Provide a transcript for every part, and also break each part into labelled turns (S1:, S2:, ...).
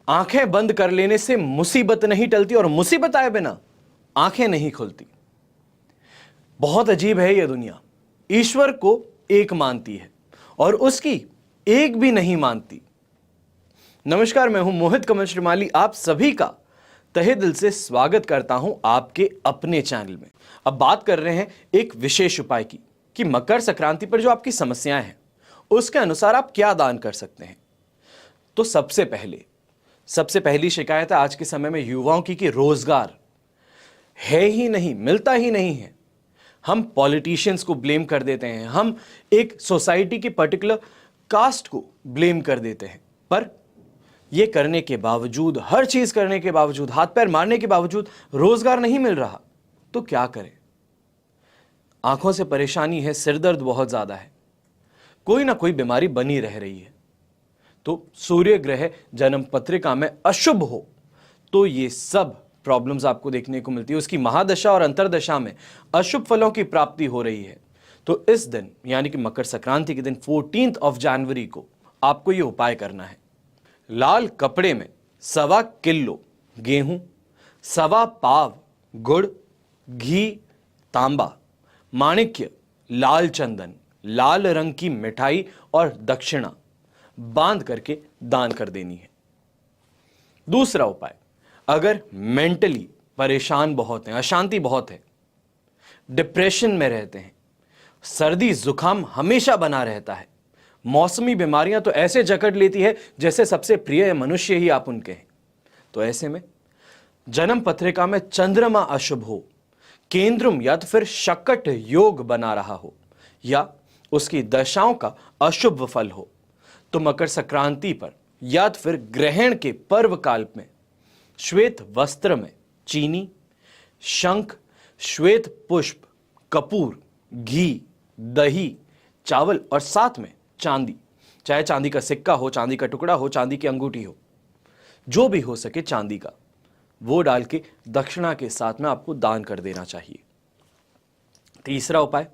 S1: आंखें बंद कर लेने से मुसीबत नहीं टलती और मुसीबत आए बिना आंखें नहीं खुलती। बहुत अजीब है यह दुनिया। ईश्वर को एक मानती है और उसकी एक भी नहीं मानती। नमस्कार, मैं हूं मोहित कमल श्रीमाली। आप सभी का तहे दिल से स्वागत करता हूं आपके अपने चैनल में। अब बात कर रहे हैं एक विशेष उपाय की कि मकर संक्रांति पर जो आपकी समस्याएं हैं उसके अनुसार आप क्या दान कर सकते हैं। तो सबसे पहली शिकायत है आज के समय में युवाओं की कि रोजगार है ही नहीं, मिलता ही नहीं है। हम पॉलिटिशियंस को ब्लेम कर देते हैं, हम एक सोसाइटी की पर्टिकुलर कास्ट को ब्लेम कर देते हैं, पर यह करने के बावजूद, हर चीज करने के बावजूद, हाथ पैर मारने के बावजूद रोजगार नहीं मिल रहा तो क्या करें। आंखों से परेशानी है, सिरदर्द बहुत ज्यादा है, कोई ना कोई बीमारी बनी रह रही है। तो सूर्य ग्रह जन्म पत्रिका में अशुभ हो तो ये सब प्रॉब्लम्स आपको देखने को मिलती है। उसकी महादशा और अंतरदशा में अशुभ फलों की प्राप्ति हो रही है। तो इस दिन यानी कि मकर संक्रांति के दिन 14 जनवरी को आपको ये उपाय करना है। लाल कपड़े में 1.25 किलो गेहूं, 1.25 पाव गुड़, घी, तांबा, माणिक्य, लाल चंदन, लाल रंग की मिठाई और दक्षिणा बांध करके दान कर देनी है। दूसरा उपाय, अगर मेंटली परेशान बहुत हैं, अशांति बहुत है, डिप्रेशन में रहते हैं, सर्दी जुकाम हमेशा बना रहता है, मौसमी बीमारियां तो ऐसे जकड़ लेती है जैसे सबसे प्रिय मनुष्य ही आप उनके हैं, तो ऐसे में जन्म पत्रिका में चंद्रमा अशुभ हो, केंद्रम या तो फिर शकट योग बना रहा हो या उसकी दशाओं का अशुभ फल हो, तो मकर संक्रांति पर या तो फिर ग्रहण के पर्व काल में श्वेत वस्त्र में चीनी, शंख, श्वेत पुष्प, कपूर, घी, दही, चावल और साथ में चांदी, चाहे चांदी का सिक्का हो, चांदी का टुकड़ा हो, चांदी की अंगूठी हो, जो भी हो सके चांदी का, वो डाल के दक्षिणा के साथ में आपको दान कर देना चाहिए। तीसरा उपाय,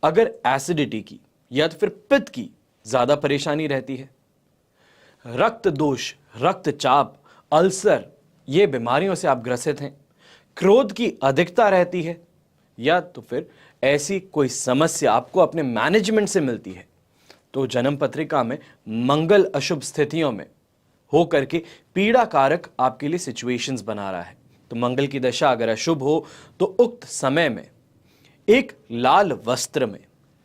S1: अगर एसिडिटी की या तो फिर पित्त की ज्यादा परेशानी रहती है, रक्त दोष, रक्तचाप, अल्सर, ये बीमारियों से आप ग्रसित हैं, क्रोध की अधिकता रहती है या तो फिर ऐसी कोई समस्या आपको अपने मैनेजमेंट से मिलती है, तो जन्म पत्रिका में मंगल अशुभ स्थितियों में हो करके पीड़ा कारक आपके लिए सिचुएशंस बना रहा है। तो मंगल की दशा अगर अशुभ हो तो उक्त समय में एक लाल वस्त्र में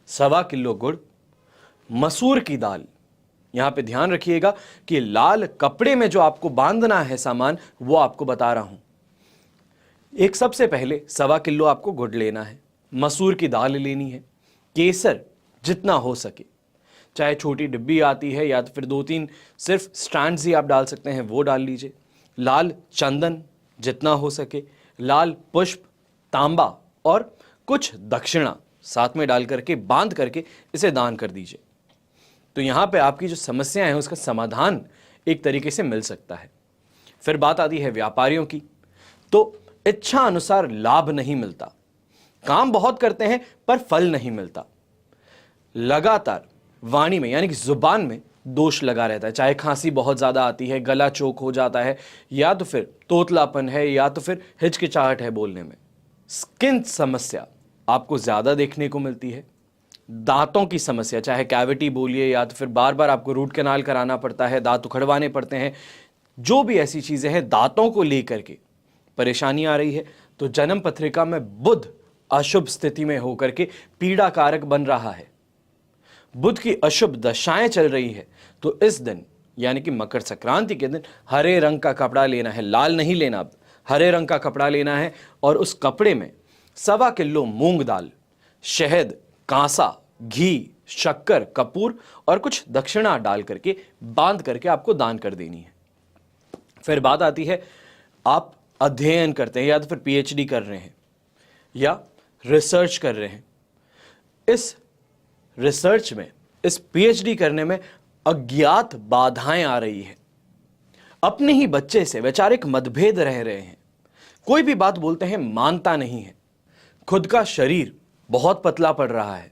S1: 1.25 किलो गुड़, मसूर की दाल, यहां पे ध्यान रखिएगा कि लाल कपड़े में जो आपको बांधना है सामान वो आपको बता रहा हूं। एक सबसे पहले 1.25 किलो आपको गुड़ लेना है, मसूर की दाल लेनी है, केसर जितना हो सके, चाहे छोटी डिब्बी आती है या तो फिर 2-3 सिर्फ स्टैंड्स ही आप डाल सकते हैं वो डाल लीजिए, लाल चंदन जितना हो सके, लाल पुष्प, तांबा और कुछ दक्षिणा साथ में डाल करके बांध करके इसे दान कर दीजिए। तो यहां पे आपकी जो समस्या है उसका समाधान एक तरीके से मिल सकता है। फिर बात आती है व्यापारियों की, तो इच्छा अनुसार लाभ नहीं मिलता, काम बहुत करते हैं पर फल नहीं मिलता, लगातार वाणी में यानी कि जुबान में दोष लगा रहता है, चाहे खांसी बहुत ज्यादा आती है, गला चोक हो जाता है, या तो फिर तोतलापन है, या तो फिर हिचकिचाहट है बोलने में, स्किन समस्या आपको ज्यादा देखने को मिलती है, दांतों की समस्या, चाहे कैविटी बोलिए या तो फिर बार बार आपको रूट कैनाल कराना पड़ता है, दांत उखड़वाने पड़ते हैं, जो भी ऐसी चीजें हैं दांतों को लेकर के परेशानी आ रही है, तो जन्म पत्रिका में बुध अशुभ स्थिति में होकर के पीड़ा कारक बन रहा है, बुध की अशुभ दशाएं चल रही है, तो इस दिन यानी कि मकर संक्रांति के दिन हरे रंग का कपड़ा लेना है, लाल नहीं लेना, अब हरे रंग का कपड़ा लेना है और उस कपड़े में 1.25 किलो मूंग दाल, शहद, कांसा, घी, शक्कर, कपूर और कुछ दक्षिणा डाल करके बांध करके आपको दान कर देनी है। फिर बात आती है, आप अध्ययन करते हैं या तो फिर पीएचडी कर रहे हैं या रिसर्च कर रहे हैं, इस रिसर्च में, इस पीएचडी करने में अज्ञात बाधाएं आ रही है, अपने ही बच्चे से वैचारिक मतभेद रह रहे हैं, कोई भी बात बोलते हैं मानता नहीं है, खुद का शरीर बहुत पतला पड़ रहा है,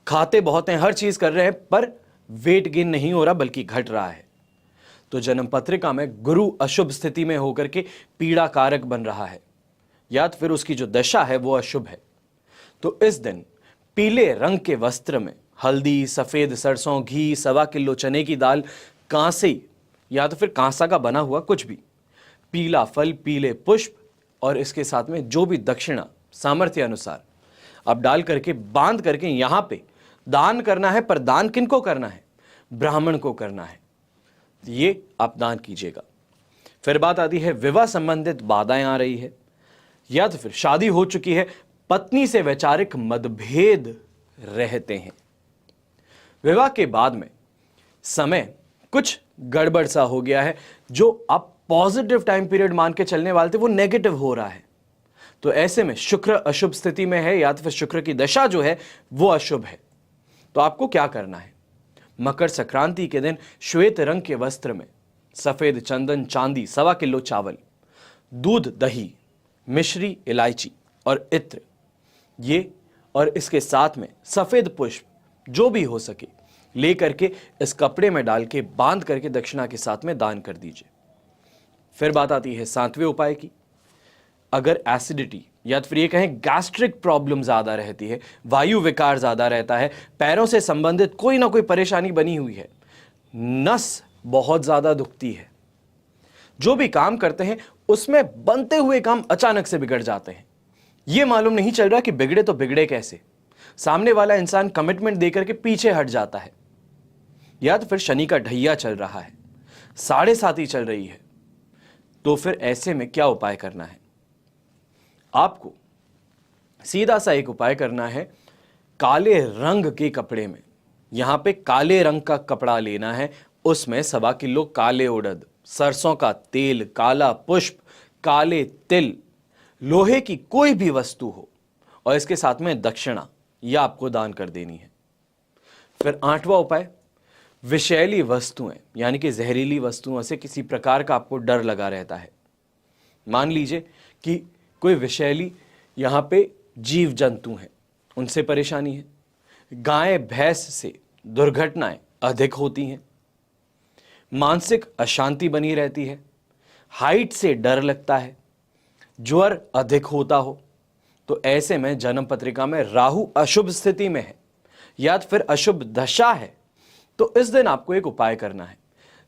S1: खाते बहुत हैं, हर चीज कर रहे हैं पर वेट गेन नहीं हो रहा बल्कि घट रहा है, तो जन्म पत्रिका में गुरु अशुभ स्थिति में होकर के पीड़ा कारक बन रहा है, या तो फिर उसकी जो दशा है वो अशुभ है। तो इस दिन पीले रंग के वस्त्र में हल्दी, सफेद सरसों, घी, 1.25 किलो चने की दाल, कांसे या तो फिर कांसा का बना हुआ कुछ भी, पीला फल, पीले पुष्प और इसके साथ में जो भी दक्षिणा सामर्थ्य अनुसार आप डाल करके बांध करके यहां पे दान करना है। पर दान किनको करना है? ब्राह्मण को करना है। ये आप दान कीजिएगा। फिर बात आती है विवाह संबंधित बाधाएं आ रही है, या तो फिर शादी हो चुकी है, पत्नी से वैचारिक मतभेद रहते हैं, विवाह के बाद में समय कुछ गड़बड़ सा हो गया है, जो आप पॉजिटिव टाइम पीरियड मान के चलने वाले थे वो नेगेटिव हो रहा है। तो ऐसे में शुक्र अशुभ स्थिति में है, या तो फिर शुक्र की दशा जो है वो अशुभ है। तो आपको क्या करना है? मकर संक्रांति के दिन श्वेत रंग के वस्त्र में सफेद चंदन, चांदी, 1.25 किलो चावल, दूध, दही, मिश्री, इलायची और इत्र, ये और इसके साथ में सफेद पुष्प जो भी हो सके लेकर के इस कपड़े में डाल के बांध करके दक्षिणा के साथ में दान कर दीजिए। फिर बात आती है 7वें उपाय की। अगर एसिडिटी या तो फिर ये कहें गैस्ट्रिक प्रॉब्लम ज्यादा रहती है, वायु विकार ज्यादा रहता है, पैरों से संबंधित कोई ना कोई परेशानी बनी हुई है, नस बहुत ज्यादा दुखती है, जो भी काम करते हैं उसमें बनते हुए काम अचानक से बिगड़ जाते हैं, ये मालूम नहीं चल रहा कि बिगड़े तो बिगड़े कैसे, सामने वाला इंसान कमिटमेंट देकर के पीछे हट जाता है, या तो फिर शनि का ढैया चल रहा है, 7.5 चल रही है, तो फिर ऐसे में क्या उपाय करना है? आपको सीधा सा एक उपाय करना है। काले रंग के कपड़े में, यहां पे काले रंग का कपड़ा लेना है, उसमें 1.25 किलो काले उड़द, सरसों का तेल, काला पुष्प, काले तिल, लोहे की कोई भी वस्तु हो और इसके साथ में दक्षिणा यह आपको दान कर देनी है। फिर 8वां उपाय, विषैली वस्तुएं यानी कि जहरीली वस्तुओं से किसी प्रकार का आपको डर लगा रहता है। मान लीजिए कि कोई विषैली यहां पे जीव जंतु हैं, उनसे परेशानी है, गाय भैंस से दुर्घटनाएं अधिक होती हैं, मानसिक अशांति बनी रहती है, हाइट से डर लगता है, ज्वर अधिक होता हो, तो ऐसे में जन्म पत्रिका में राहु अशुभ स्थिति में है या फिर अशुभ दशा है, तो इस दिन आपको एक उपाय करना है।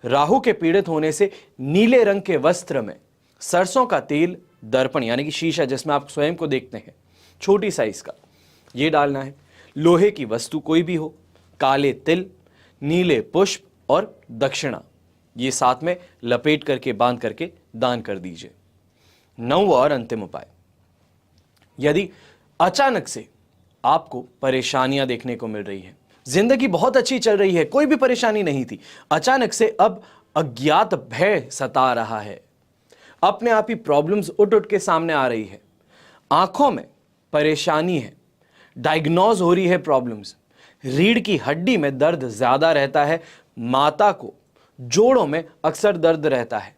S1: राहु के पीड़ित होने से नीले रंग के वस्त्र में सरसों का तेल, दर्पण यानी कि शीशा जिसमें आप स्वयं को देखते हैं, छोटी साइज का, ये डालना है। लोहे की वस्तु कोई भी हो, काले तिल, नीले पुष्प और दक्षिणा, ये साथ में लपेट करके बांध करके दान कर दीजिए। 9वां और अंतिम उपाय, यदि अचानक से आपको परेशानियां देखने को मिल रही है, जिंदगी बहुत अच्छी चल रही है, कोई भी परेशानी नहीं थी, अचानक से अब अज्ञात भय सता रहा है, अपने आप ही प्रॉब्लम्स उठ उठ के सामने आ रही है, आंखों में परेशानी है, डायग्नोज हो रही है प्रॉब्लम्स, रीढ़ की हड्डी में दर्द ज्यादा रहता है, माता को जोड़ों में अक्सर दर्द रहता है,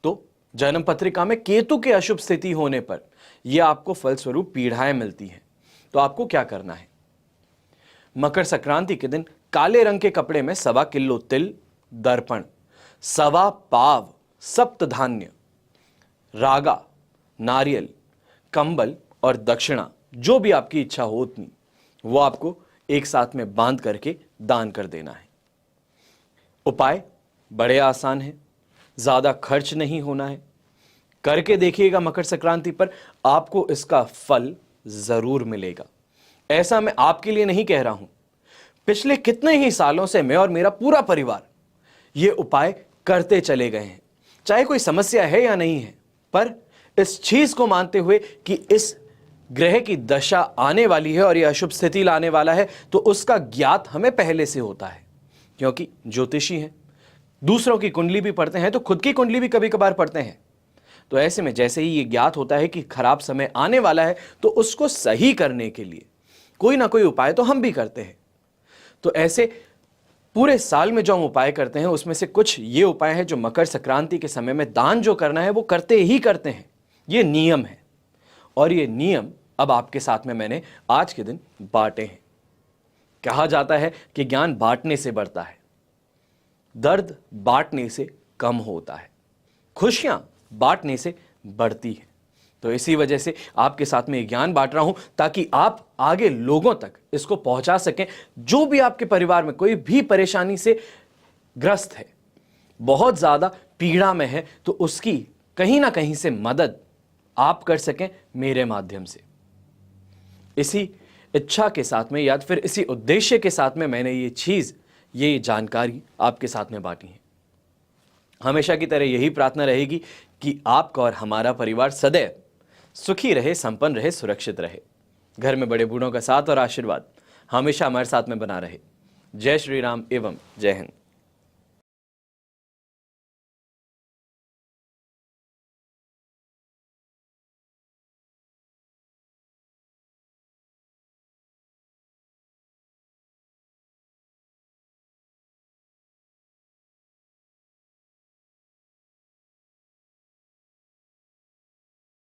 S1: तो जन्म पत्रिका में केतु के अशुभ स्थिति होने पर यह आपको फलस्वरूप पीड़ाएं मिलती हैं। तो आपको क्या करना है? मकर संक्रांति के दिन काले रंग के कपड़े में 1.25 किलो तिल, दर्पण, 1.25 पाव सप्त धान्य, रागा, नारियल, कंबल और दक्षिणा, जो भी आपकी इच्छा हो उतनी, वो आपको एक साथ में बांध करके दान कर देना है। उपाय बड़े आसान है, ज्यादा खर्च नहीं होना है, करके देखिएगा मकर संक्रांति पर, आपको इसका फल जरूर मिलेगा। ऐसा मैं आपके लिए नहीं कह रहा हूं, पिछले कितने ही सालों से मैं और मेरा पूरा परिवार ये उपाय करते चले गए हैं, चाहे कोई समस्या है या नहीं है, पर इस चीज को मानते हुए कि इस ग्रह की दशा आने वाली है और यह अशुभ स्थिति लाने वाला है, तो उसका ज्ञात हमें पहले से होता है, क्योंकि ज्योतिषी हैं, दूसरों की कुंडली भी पढ़ते हैं, तो खुद की कुंडली भी कभी कभार पढ़ते हैं। तो ऐसे में जैसे ही ये ज्ञात होता है कि खराब समय आने वाला है, तो उसको सही करने के लिए कोई ना कोई उपाय तो हम भी करते हैं। तो ऐसे पूरे साल में जो हम उपाय करते हैं, उसमें से कुछ ये उपाय है जो मकर संक्रांति के समय में दान जो करना है वो करते ही करते हैं, ये नियम है। और ये नियम अब आपके साथ में मैंने आज के दिन बांटे हैं। कहा जाता है कि ज्ञान बांटने से बढ़ता है, दर्द बांटने से कम होता है। खुशियां बांटने से बढ़ती है। तो इसी वजह से आपके साथ में ये ज्ञान बांट रहा हूं ताकि आप आगे लोगों तक इसको पहुंचा सकें। जो भी आपके परिवार में कोई भी परेशानी से ग्रस्त है, बहुत ज्यादा पीड़ा में है, तो उसकी कहीं ना कहीं से मदद आप कर सकें मेरे माध्यम से। इसी इच्छा के साथ में या फिर इसी उद्देश्य के साथ में मैंने ये जानकारी आपके साथ में बांटी है। हमेशा की तरह यही प्रार्थना रहेगी कि आपका और हमारा परिवार सदैव सुखी रहे, संपन्न रहे, सुरक्षित रहे। घर में बड़े बूढ़ों का साथ और आशीर्वाद हमेशा हमारे साथ में बना रहे। जय श्री राम एवं जय हिंद।